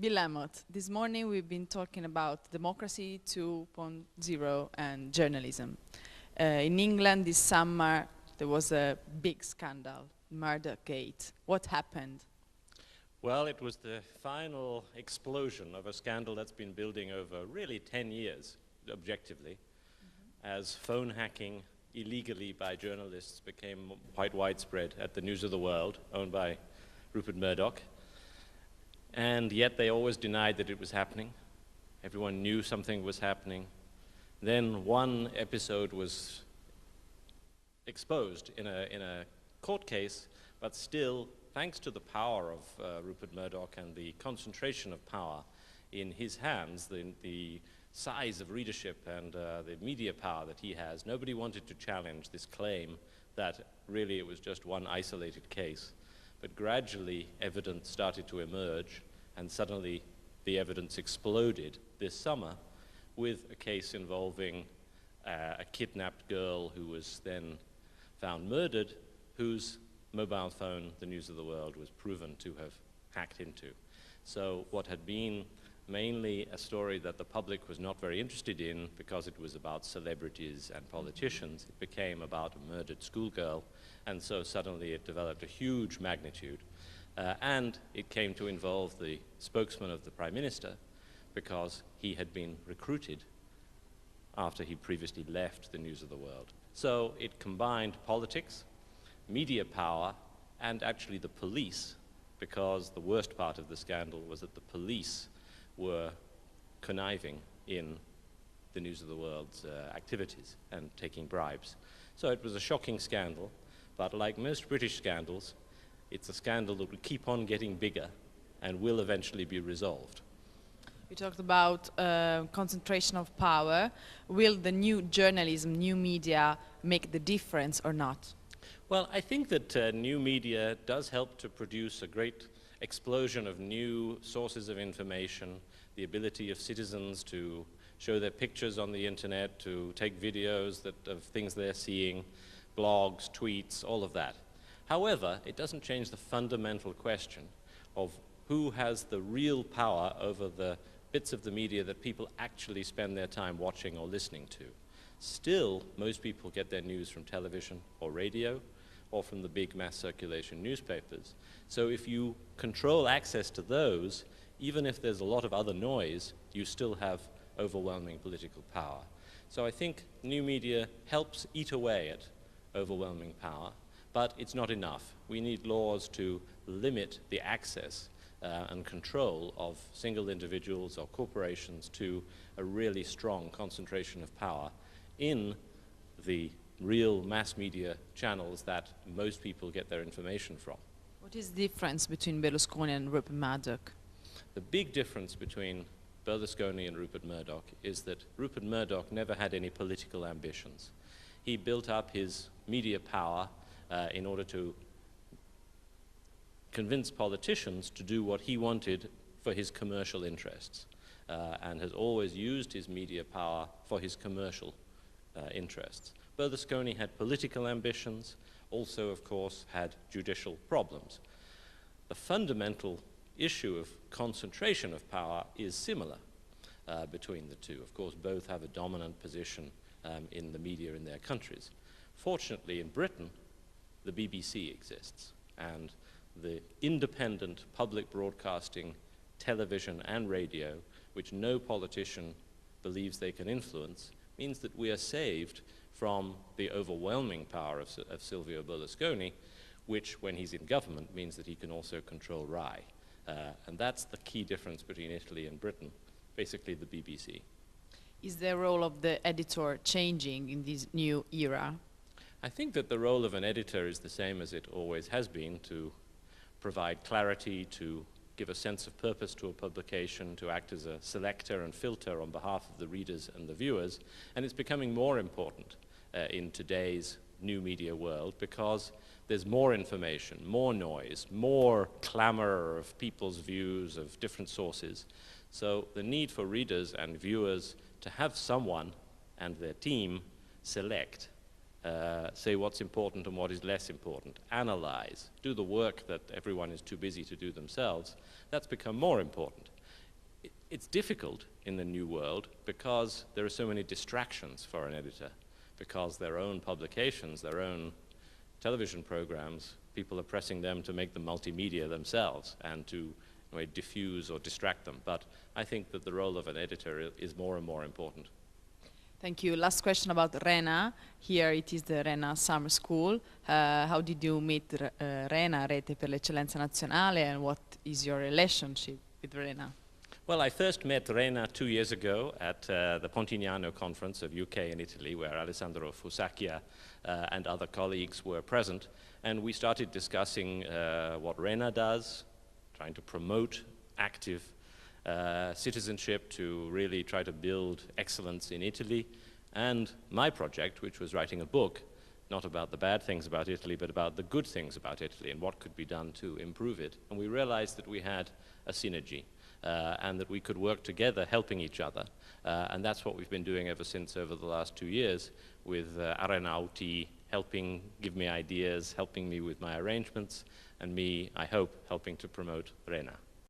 Bill Emmott, this morning we've been talking about democracy 2.0 and journalism. In England this summer there was a big scandal, Murdergate. What happened? Well, it was the final explosion of a scandal that's been building over really 10 years, objectively, as phone hacking illegally by journalists became quite widespread at the News of the World, owned by Rupert Murdoch. And yet they always denied that it was happening. Everyone knew something was happening. Then one episode was exposed in a court case, but still, thanks to the power of Rupert Murdoch and the concentration of power in his hands, the size of readership and the media power that he has, nobody wanted to challenge this claim that really it was just one isolated case. But gradually evidence started to emerge, and suddenly the evidence exploded this summer with a case involving a kidnapped girl who was then found murdered, whose mobile phone, the News of the World, was proven to have hacked into. So what had been mainly a story that the public was not very interested in because it was about celebrities and politicians, it became about a murdered schoolgirl, and so suddenly it developed a huge magnitude. And it came to involve the spokesman of the Prime Minister because he had been recruited after he previously left the News of the World. So it combined politics, media power, and actually the police, because the worst part of the scandal was that the police were conniving in the News of the World's activities and taking bribes. So it was a shocking scandal, but like most British scandals, it's a scandal that will keep on getting bigger and will eventually be resolved. You talked about concentration of power. Will the new journalism, new media, make the difference or not? Well, I think that new media does help to produce a great explosion of new sources of information, the ability of citizens to show their pictures on the internet, to take videos of things they're seeing, blogs, tweets, all of that. However, it doesn't change the fundamental question of who has the real power over the bits of the media that people actually spend their time watching or listening to. Still, most people get their news from television or radio or from the big mass circulation newspapers. So if you control access to those, even if there's a lot of other noise, you still have overwhelming political power. So I think new media helps eat away at overwhelming power, but it's not enough. We need laws to limit the access and control of single individuals or corporations to a really strong concentration of power in the real mass media channels that most people get their information from. What is the difference between Berlusconi and Rupert Murdoch? The big difference between Berlusconi and Rupert Murdoch is that Rupert Murdoch never had any political ambitions. He built up his media power in order to convince politicians to do what he wanted for his commercial interests, and has always used his media power for his commercial interests. Berlusconi had political ambitions, also, of course, had judicial problems. The fundamental issue of concentration of power is similar between the two. Of course, both have a dominant position in the media in their countries. Fortunately, in Britain, the BBC exists, and the independent public broadcasting television and radio, which no politician believes they can influence, means that we are saved from the overwhelming power of Silvio Berlusconi, which, when he's in government, means that he can also control RAI. And that's the key difference between Italy and Britain, basically the BBC. Is the role of the editor changing in this new era? I think that the role of an editor is the same as it always has been, to provide clarity, to give a sense of purpose to a publication, to act as a selector and filter on behalf of the readers and the viewers. And it's becoming more important in today's new media world because there's more information, more noise, more clamor of people's views of different sources. So the need for readers and viewers to have someone and their team select, say what's important and what is less important, analyze, do the work that everyone is too busy to do themselves, that's become more important. It's difficult in the new world because there are so many distractions for an editor, because their own publications, their own television programs, people are pressing them to make them multimedia themselves and to in a way, diffuse or distract them. But I think that the role of an editor is more and more important. Thank you. Last question about Rena. Here it is the Rena Summer School. How did you meet Rena, Rete per l'Eccellenza Nazionale, and what is your relationship with Rena? Well, I first met Rena 2 years ago at the Pontignano conference of UK and Italy, where Alessandro Fusacchia and other colleagues were present, and we started discussing what Rena does, trying to promote active citizenship to really try to build excellence in Italy, and my project, which was writing a book, not about the bad things about Italy, but about the good things about Italy and what could be done to improve it. And we realized that we had a synergy and that we could work together helping each other. And that's what we've been doing ever since over the last 2 years with Arenauti helping give me ideas, helping me with my arrangements, and me, I hope, helping to promote Rena.